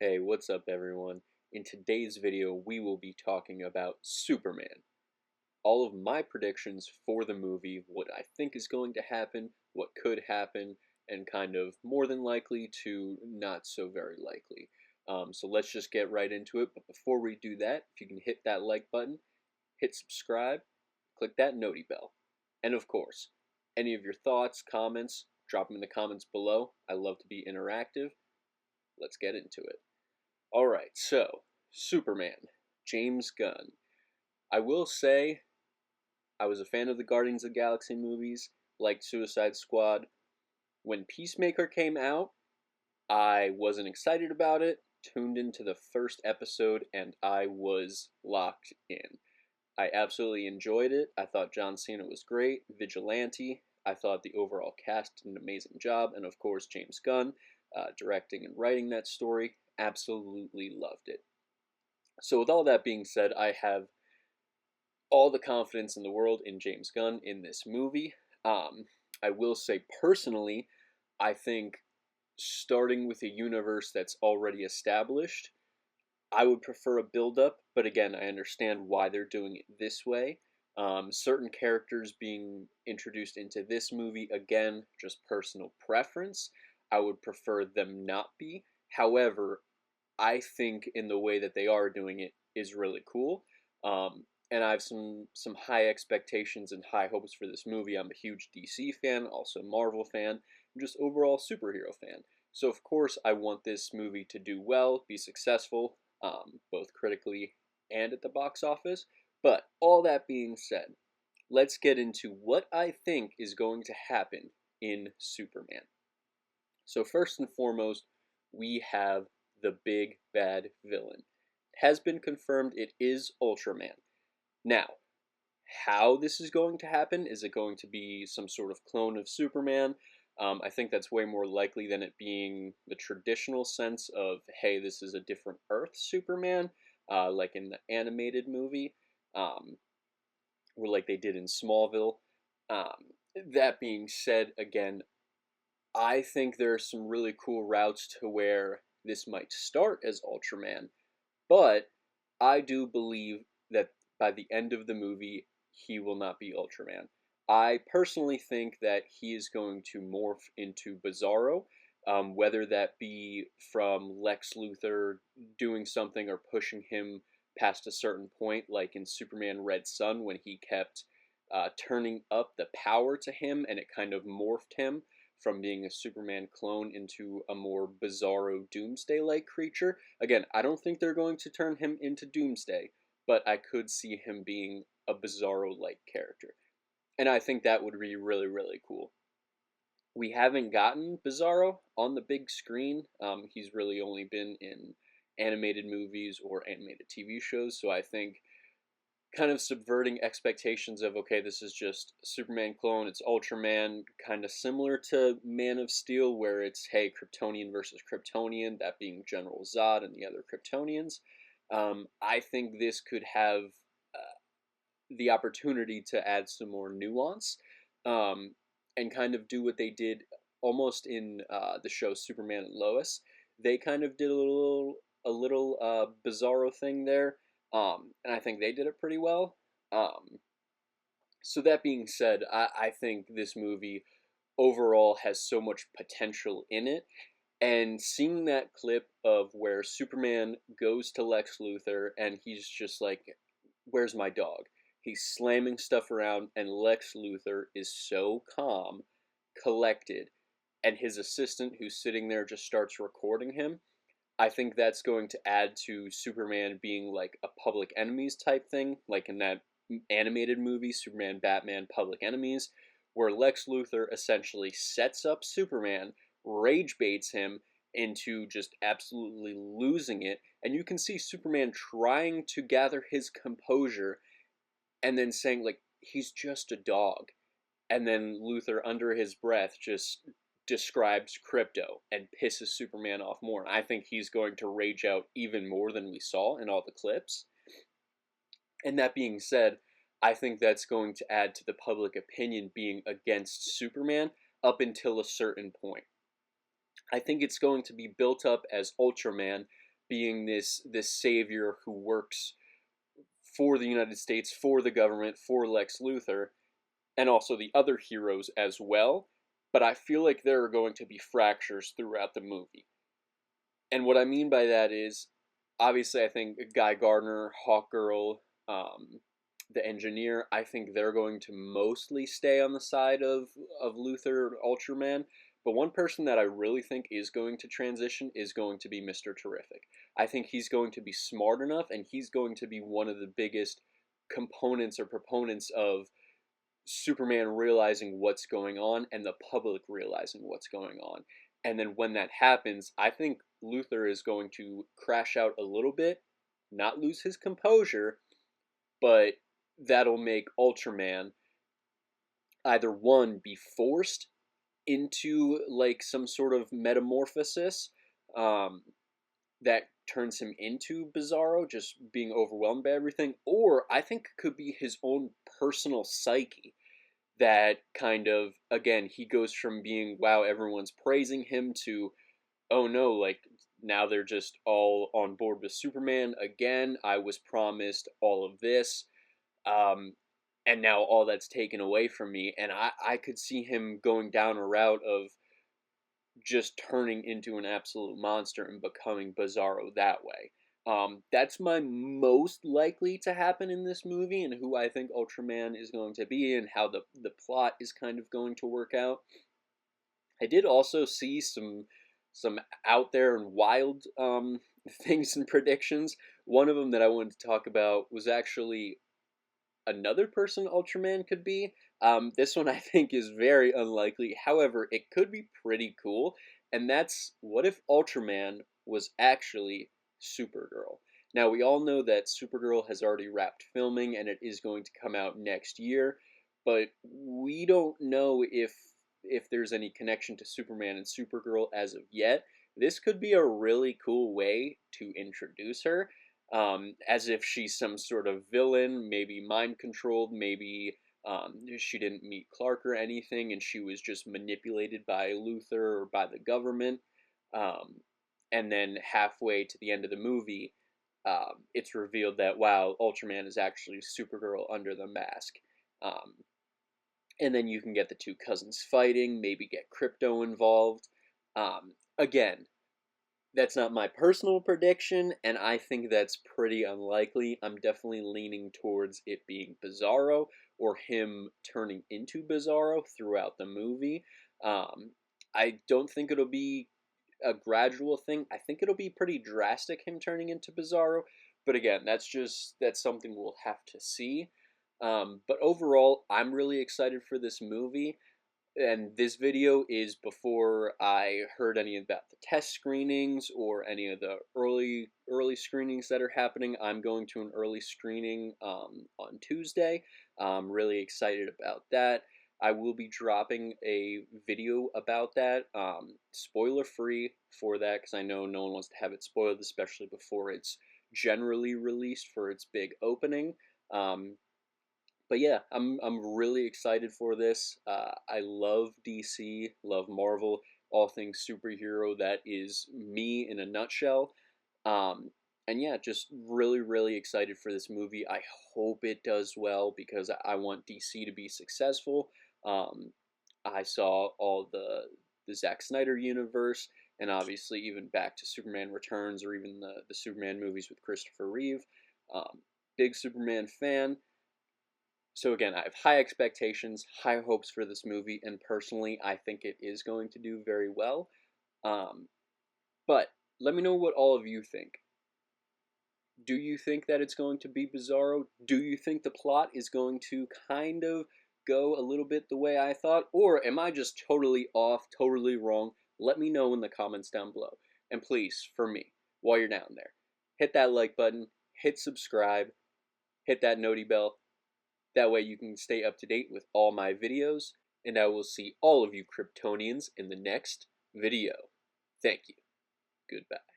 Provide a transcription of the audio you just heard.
Hey, what's up everyone? In today's video, we will be talking about Superman. All of my predictions for the movie, what I think is going to happen, what could happen, and kind of more than likely to not so very likely. So let's just get right into it, but before we do that, if you can hit that like button, hit subscribe, click that noti bell. And of course, any of your thoughts, comments, drop them in the comments below. I love to be interactive. Let's get into it. Alright, so, Superman, James Gunn. I will say, I was a fan of the Guardians of the Galaxy movies, liked Suicide Squad. When Peacemaker came out, I wasn't excited about it, tuned into the first episode, and I was locked in. I absolutely enjoyed it. I thought John Cena was great, Vigilante. I thought the overall cast did an amazing job, and of course, James Gunn, directing and writing that story, absolutely loved it. So, with all that being said, I have all the confidence in the world in James Gunn in this movie. I will say personally, I think starting with a universe that's already established, I would prefer a build up, but again, I understand why they're doing it this way. Certain characters being introduced into this movie, again, just personal preference. I would prefer them not be. However, I think in the way that they are doing it is really cool. And I have some high expectations and high hopes for this movie. I'm a huge DC fan, also Marvel fan, and just overall superhero fan. So of course I want this movie to do well, be successful, both critically and at the box office. But all that being said, let's get into what I think is going to happen in Superman. So first and foremost, we have the big bad villain. It has been confirmed it is Ultraman. Now, how this is going to happen, is it going to be some sort of clone of Superman? I think that's way more likely than it being the traditional sense of, hey, this is a different Earth Superman, like in the animated movie, or like they did in Smallville. Um, that being said, again, I think there are some really cool routes to where this might start as Ultraman, but I do believe that by the end of the movie, he will not be Ultraman. I personally think that he is going to morph into Bizarro, whether that be from Lex Luthor doing something or pushing him past a certain point, like in Superman Red Sun when he kept turning up the power to him and it kind of morphed him from being a Superman clone into a more Bizarro Doomsday-like creature. Again, I don't think they're going to turn him into Doomsday, but I could see him being a Bizarro-like character. And I think that would be really, really cool. We haven't gotten Bizarro on the big screen. He's really only been in animated movies or animated TV shows, so I think kind of subverting expectations of, okay, this is just Superman clone, it's Ultraman, kind of similar to Man of Steel, where it's, hey, Kryptonian versus Kryptonian, that being General Zod and the other Kryptonians. I think this could have the opportunity to add some more nuance, um, and kind of do what they did almost in the show Superman and Lois. They kind of did a little Bizarro thing there, and I think they did it pretty well. Um, so that being said, I think this movie overall has so much potential in it. And seeing that clip of where Superman goes to Lex Luthor and he's just like, where's my dog? He's slamming stuff around, and Lex Luthor is so calm, collected, and his assistant, who's sitting there, just starts recording him. I think that's going to add to Superman being like a public enemies type thing, like in that animated movie, Superman, Batman, Public Enemies, where Lex Luthor essentially sets up Superman, rage baits him into just absolutely losing it, and you can see Superman trying to gather his composure and then saying, like, he's just a dog. And then Luthor, under his breath, just describes Crypto and pisses Superman off more. And I think he's going to rage out even more than we saw in all the clips. And that being said, I think that's going to add to the public opinion being against Superman up until a certain point. I think it's going to be built up as Ultraman being this savior who works for the United States, for the government, for Lex Luthor, and also the other heroes as well. But I feel like there are going to be fractures throughout the movie. And what I mean by that is, obviously, I think Guy Gardner, Hawkgirl, the engineer, I think they're going to mostly stay on the side of Luthor Ultraman. But one person that I really think is going to transition is going to be Mr. Terrific. I think he's going to be smart enough, and he's going to be one of the biggest components or proponents of Superman realizing what's going on and the public realizing what's going on. And then when that happens, I think Luthor is going to crash out a little bit, not lose his composure, but that'll make Ultraman either one, be forced into like some sort of metamorphosis um, that turns him into Bizarro, just being overwhelmed by everything, or I think it could be his own personal psyche that kind of, again, he goes from being, wow, everyone's praising him, to, oh no, like now they're just all on board with Superman again. I was promised all of this, um, and now all that's taken away from me. And I could see him going down a route of just turning into an absolute monster and becoming Bizarro that way. That's my most likely to happen in this movie, and who I think Ultraman is going to be, and how the plot is kind of going to work out. I did also see some out there and wild things and predictions. One of them that I wanted to talk about was actually another person Ultraman could be. This one I think is very unlikely. However, it could be pretty cool, and that's, what if Ultraman was actually Supergirl? Now, we all know that Supergirl has already wrapped filming and it is going to come out next year, but we don't know if there's any connection to Superman and Supergirl as of yet. This could be a really cool way to introduce her, as if she's some sort of villain, maybe mind controlled, maybe she didn't meet Clark or anything, and she was just manipulated by Luthor or by the government. Um, and then halfway to the end of the movie, it's revealed that, wow, Ultraman is actually Supergirl under the mask. Um, and then you can get the two cousins fighting, maybe get Krypto involved. Again, that's not my personal prediction, and I think that's pretty unlikely. I'm definitely leaning towards it being Bizarro, or him turning into Bizarro throughout the movie. I don't think it'll be a gradual thing. I think it'll be pretty drastic, him turning into Bizarro. But again, that's something we'll have to see. But overall, I'm really excited for this movie. And this video is before I heard any about the test screenings or any of the early screenings that are happening. I'm going to an early screening on Tuesday. I'm really excited about that. I will be dropping a video about that, spoiler free for that, because I know no one wants to have it spoiled, especially before it's generally released for its big opening. But yeah, I'm really excited for this. I love DC, love Marvel, all things superhero. That is me in a nutshell. Um, and yeah, just really excited for this movie. I hope it does well, because I want DC to be successful. Um, I saw all the Zack Snyder universe, and obviously even back to Superman Returns, or even the Superman movies with Christopher Reeve. Big Superman fan. So again, I have high expectations, high hopes for this movie, and personally, I think it is going to do very well. Um, but let me know what all of you think. Do you think that it's going to be Bizarro? Do you think the plot is going to kind of go a little bit the way I thought? Or am I just totally off, totally wrong? Let me know in the comments down below. And please, for me, while you're down there, hit that like button, hit subscribe, hit that noti bell. That way you can stay up to date with all my videos, and I will see all of you Kryptonians in the next video. Thank you. Goodbye.